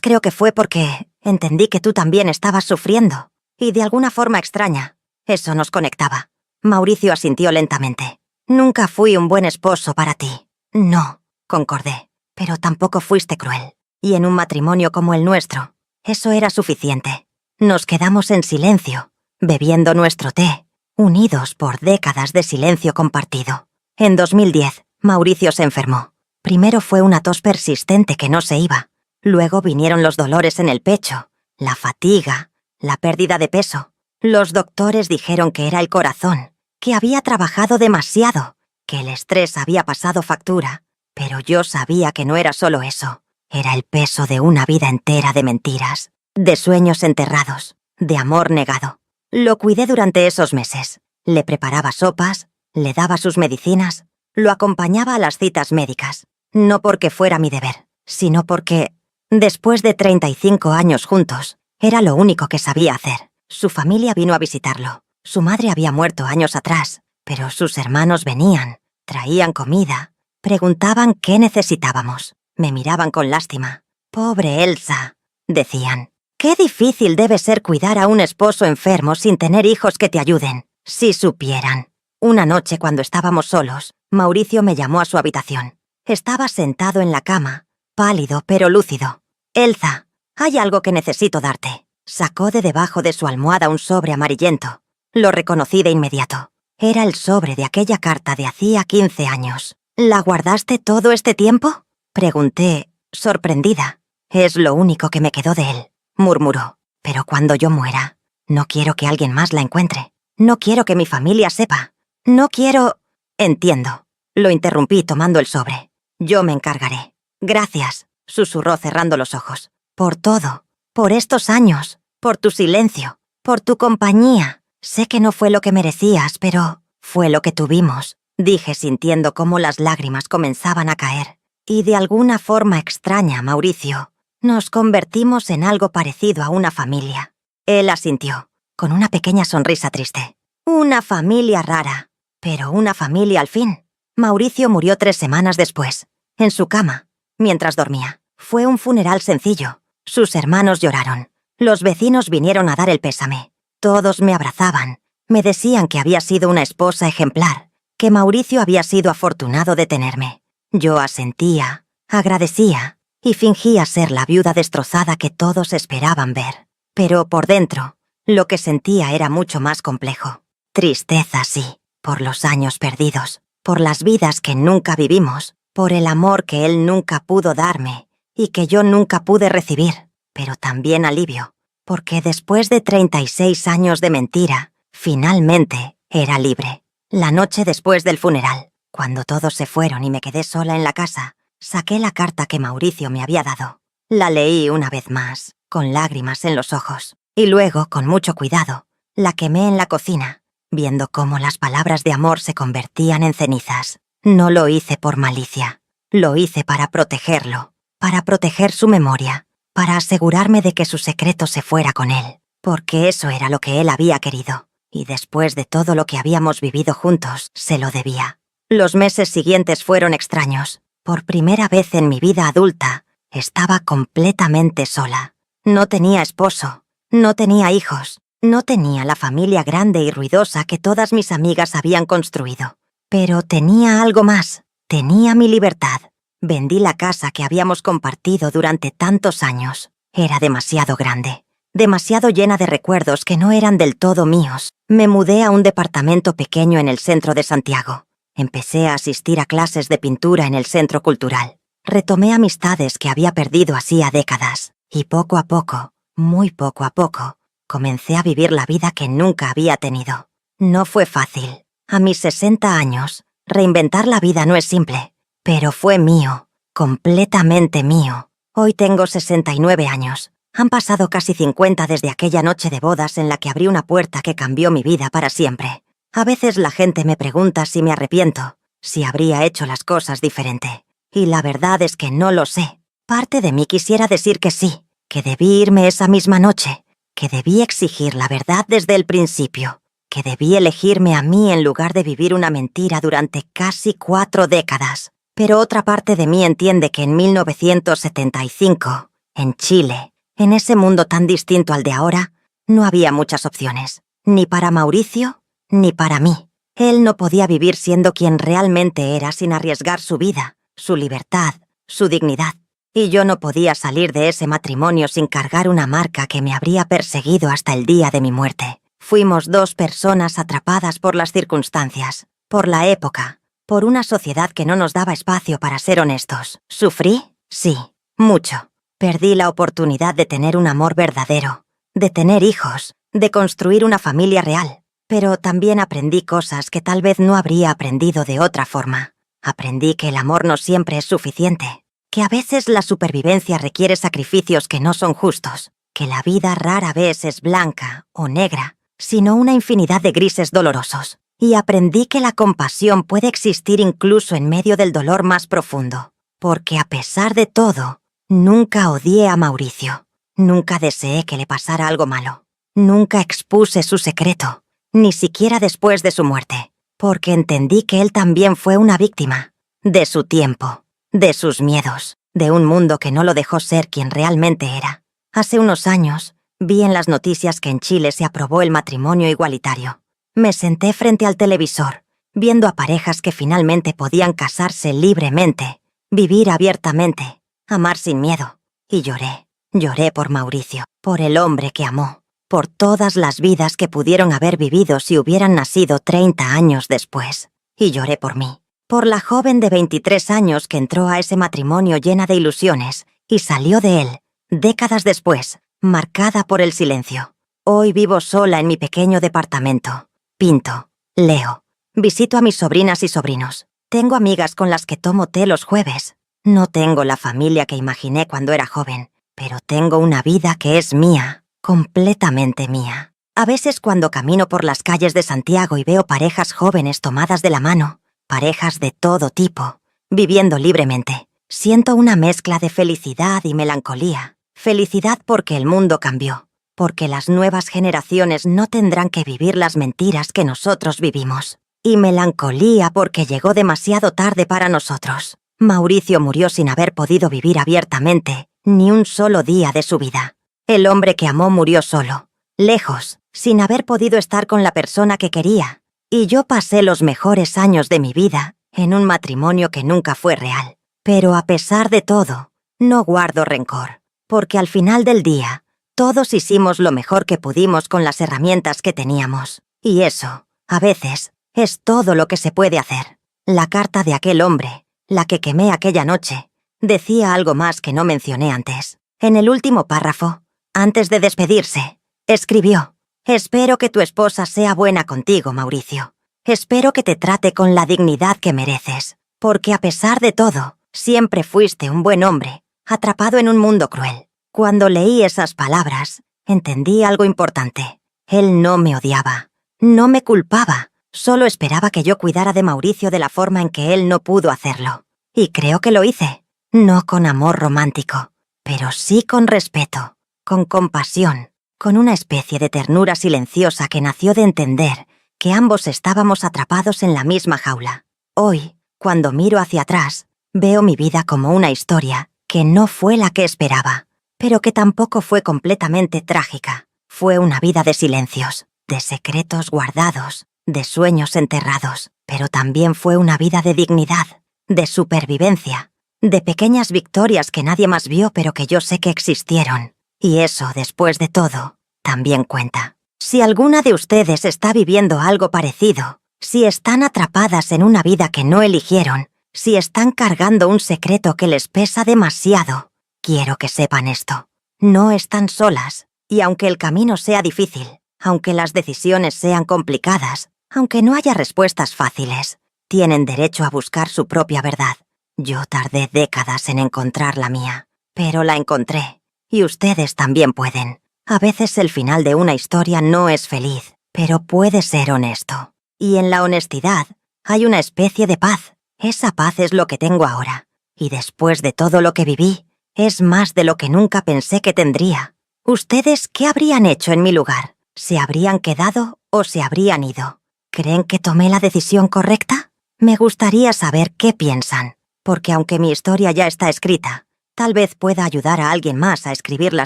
creo que fue porque entendí que tú también estabas sufriendo. Y de alguna forma extraña, eso nos conectaba. Mauricio asintió lentamente. Nunca fui un buen esposo para ti. No, concordé. Pero tampoco fuiste cruel. Y en un matrimonio como el nuestro, eso era suficiente. Nos quedamos en silencio, bebiendo nuestro té, unidos por décadas de silencio compartido. En 2010, Mauricio se enfermó. Primero fue una tos persistente que no se iba. Luego vinieron los dolores en el pecho, la fatiga, la pérdida de peso. Los doctores dijeron que era el corazón, que había trabajado demasiado, que el estrés había pasado factura. Pero yo sabía que no era solo eso. Era el peso de una vida entera de mentiras, de sueños enterrados, de amor negado. Lo cuidé durante esos meses. Le preparaba sopas, le daba sus medicinas, lo acompañaba a las citas médicas. No porque fuera mi deber, sino porque, después de 35 años juntos, era lo único que sabía hacer. Su familia vino a visitarlo. Su madre había muerto años atrás, pero sus hermanos venían, traían comida, preguntaban qué necesitábamos. Me miraban con lástima. «Pobre Elsa», decían. «Qué difícil debe ser cuidar a un esposo enfermo sin tener hijos que te ayuden. Si supieran». Una noche, cuando estábamos solos, Mauricio me llamó a su habitación. Estaba sentado en la cama, pálido pero lúcido. «Elsa, hay algo que necesito darte». Sacó de debajo de su almohada un sobre amarillento. Lo reconocí de inmediato. Era el sobre de aquella carta de hacía 15 años. «¿La guardaste todo este tiempo?», pregunté, sorprendida. Es lo único que me quedó de él, murmuró. Pero cuando yo muera, no quiero que alguien más la encuentre. No quiero que mi familia sepa. No quiero... Entiendo. Lo interrumpí tomando el sobre. Yo me encargaré. Gracias, susurró cerrando los ojos. Por todo. Por estos años. Por tu silencio. Por tu compañía. Sé que no fue lo que merecías, pero fue lo que tuvimos, dije sintiendo cómo las lágrimas comenzaban a caer. Y de alguna forma extraña, Mauricio, nos convertimos en algo parecido a una familia. Él asintió, con una pequeña sonrisa triste. Una familia rara, pero una familia al fin. Mauricio murió 3 semanas después, en su cama, mientras dormía. Fue un funeral sencillo. Sus hermanos lloraron. Los vecinos vinieron a dar el pésame. Todos me abrazaban. Me decían que había sido una esposa ejemplar, que Mauricio había sido afortunado de tenerme. Yo asentía, agradecía y fingía ser la viuda destrozada que todos esperaban ver. Pero por dentro, lo que sentía era mucho más complejo. Tristeza, sí, por los años perdidos, por las vidas que nunca vivimos, por el amor que él nunca pudo darme y que yo nunca pude recibir, pero también alivio, porque después de 36 años de mentira, finalmente era libre. La noche después del funeral, cuando todos se fueron y me quedé sola en la casa, saqué la carta que Mauricio me había dado. La leí una vez más, con lágrimas en los ojos, y luego, con mucho cuidado, la quemé en la cocina, viendo cómo las palabras de amor se convertían en cenizas. No lo hice por malicia, lo hice para protegerlo, para proteger su memoria, para asegurarme de que su secreto se fuera con él, porque eso era lo que él había querido, y después de todo lo que habíamos vivido juntos, se lo debía. Los meses siguientes fueron extraños. Por primera vez en mi vida adulta, estaba completamente sola. No tenía esposo, no tenía hijos, no tenía la familia grande y ruidosa que todas mis amigas habían construido. Pero tenía algo más, tenía mi libertad. Vendí la casa que habíamos compartido durante tantos años. Era demasiado grande, demasiado llena de recuerdos que no eran del todo míos. Me mudé a un departamento pequeño en el centro de Santiago. Empecé a asistir a clases de pintura en el centro cultural. Retomé amistades que había perdido hacía décadas. Y poco a poco, muy poco a poco, comencé a vivir la vida que nunca había tenido. No fue fácil. A mis 60 años, reinventar la vida no es simple. Pero fue mío, completamente mío. Hoy tengo 69 años. Han pasado casi 50 desde aquella noche de bodas en la que abrí una puerta que cambió mi vida para siempre. A veces la gente me pregunta si me arrepiento, si habría hecho las cosas diferente. Y la verdad es que no lo sé. Parte de mí quisiera decir que sí, que debí irme esa misma noche, que debí exigir la verdad desde el principio, que debí elegirme a mí en lugar de vivir una mentira durante casi 4 décadas. Pero otra parte de mí entiende que en 1975, en Chile, en ese mundo tan distinto al de ahora, no había muchas opciones, ni para Mauricio, ni para mí. Él no podía vivir siendo quien realmente era sin arriesgar su vida, su libertad, su dignidad. Y yo no podía salir de ese matrimonio sin cargar una marca que me habría perseguido hasta el día de mi muerte. Fuimos 2 personas atrapadas por las circunstancias, por la época, por una sociedad que no nos daba espacio para ser honestos. ¿Sufrí? Sí, mucho. Perdí la oportunidad de tener un amor verdadero, de tener hijos, de construir una familia real. Pero también aprendí cosas que tal vez no habría aprendido de otra forma. Aprendí que el amor no siempre es suficiente, que a veces la supervivencia requiere sacrificios que no son justos, que la vida rara vez es blanca o negra, sino una infinidad de grises dolorosos. Y aprendí que la compasión puede existir incluso en medio del dolor más profundo, porque a pesar de todo, nunca odié a Mauricio, nunca deseé que le pasara algo malo, nunca expuse su secreto. Ni siquiera después de su muerte, porque entendí que él también fue una víctima, de su tiempo, de sus miedos, de un mundo que no lo dejó ser quien realmente era. Hace unos años, vi en las noticias que en Chile se aprobó el matrimonio igualitario. Me senté frente al televisor, viendo a parejas que finalmente podían casarse libremente, vivir abiertamente, amar sin miedo, y lloré. Lloré por Mauricio, por el hombre que amó, por todas las vidas que pudieron haber vivido si hubieran nacido 30 años después. Y lloré por mí, por la joven de 23 años que entró a ese matrimonio llena de ilusiones y salió de él, décadas después, marcada por el silencio. Hoy vivo sola en mi pequeño departamento. Pinto, leo, visito a mis sobrinas y sobrinos. Tengo amigas con las que tomo té los jueves. No tengo la familia que imaginé cuando era joven, pero tengo una vida que es mía, completamente mía. A veces cuando camino por las calles de Santiago y veo parejas jóvenes tomadas de la mano, parejas de todo tipo, viviendo libremente, siento una mezcla de felicidad y melancolía. Felicidad porque el mundo cambió, porque las nuevas generaciones no tendrán que vivir las mentiras que nosotros vivimos. Y melancolía porque llegó demasiado tarde para nosotros. Mauricio murió sin haber podido vivir abiertamente ni un solo día de su vida. El hombre que amó murió solo, lejos, sin haber podido estar con la persona que quería. Y yo pasé los mejores años de mi vida en un matrimonio que nunca fue real. Pero a pesar de todo, no guardo rencor, porque al final del día, todos hicimos lo mejor que pudimos con las herramientas que teníamos. Y eso, a veces, es todo lo que se puede hacer. La carta de aquel hombre, la que quemé aquella noche, decía algo más que no mencioné antes. En el último párrafo, antes de despedirse, escribió: «Espero que tu esposa sea buena contigo, Mauricio. Espero que te trate con la dignidad que mereces, porque a pesar de todo, siempre fuiste un buen hombre, atrapado en un mundo cruel». Cuando leí esas palabras, entendí algo importante. Él no me odiaba, no me culpaba, solo esperaba que yo cuidara de Mauricio de la forma en que él no pudo hacerlo. Y creo que lo hice, no con amor romántico, pero sí con respeto, con compasión, con una especie de ternura silenciosa que nació de entender que ambos estábamos atrapados en la misma jaula. Hoy, cuando miro hacia atrás, veo mi vida como una historia que no fue la que esperaba, pero que tampoco fue completamente trágica. Fue una vida de silencios, de secretos guardados, de sueños enterrados, pero también fue una vida de dignidad, de supervivencia, de pequeñas victorias que nadie más vio pero que yo sé que existieron. Y eso, después de todo, también cuenta. Si alguna de ustedes está viviendo algo parecido, si están atrapadas en una vida que no eligieron, si están cargando un secreto que les pesa demasiado, quiero que sepan esto. No están solas, y aunque el camino sea difícil, aunque las decisiones sean complicadas, aunque no haya respuestas fáciles, tienen derecho a buscar su propia verdad. Yo tardé décadas en encontrar la mía, pero la encontré, y ustedes también pueden. A veces el final de una historia no es feliz, pero puede ser honesto. Y en la honestidad hay una especie de paz. Esa paz es lo que tengo ahora, y después de todo lo que viví, es más de lo que nunca pensé que tendría. ¿Ustedes qué habrían hecho en mi lugar? ¿Se habrían quedado o se habrían ido? ¿Creen que tomé la decisión correcta? Me gustaría saber qué piensan, porque aunque mi historia ya está escrita, tal vez pueda ayudar a alguien más a escribir la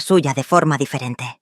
suya de forma diferente.